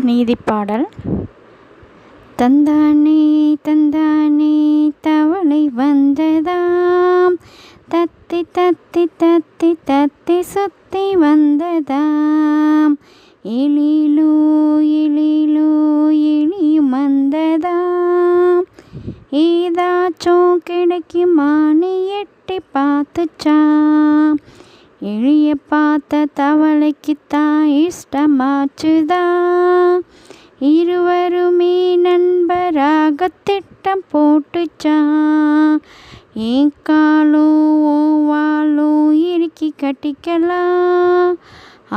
நீதிப்பாடல். தந்தானே தந்தானே தவளை வந்ததாம், தத்தி தத்தி தத்தி தத்தி சுத்தி வந்ததாம், எழிலோ எழிலோ எழியும் வந்ததாம், ஏதாச்சும் கிடைக்குமான்னு எட்டி பார்த்துச்சாம், எழிய பார்த்த தவளைக்குத்தான் இஷ்டமாச்சுதான், இருவருமே நண்பராக திட்டம் போட்டுச்சான், என் காலும் வாழும் இறுக்கி கட்டிக்கலாம்,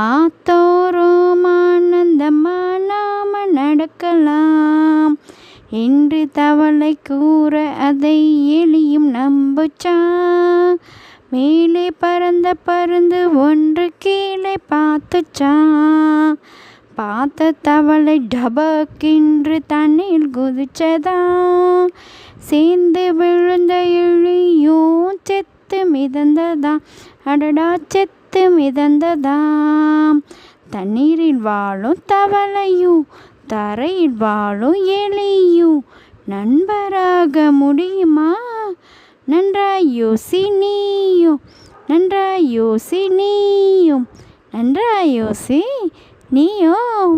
ஆத்தோறும் ஆனந்தமா நாம நடக்கலாம் என்று தவளை கூற அதை எலியும் நம்புச்சான், மேலே பறந்த பருந்து ஒன்று கீழே பார்த்துச்சான், பார்த்த தவளை டபக்கென்று தண்ணீர் குதிச்சதாம், சேர்ந்து விழுந்த எலியும் செத்து மிதந்ததாம், அடடா செத்து மிதந்ததாம், தண்ணீரில் வாழும் தவளையும் தரையில் வாழும் எலியும் நண்பராக முடியுமா? நன்றாய் யோசி நீயும், நன்றாய் யோசி நீயும், நன்றாய் யோசி நீயும்.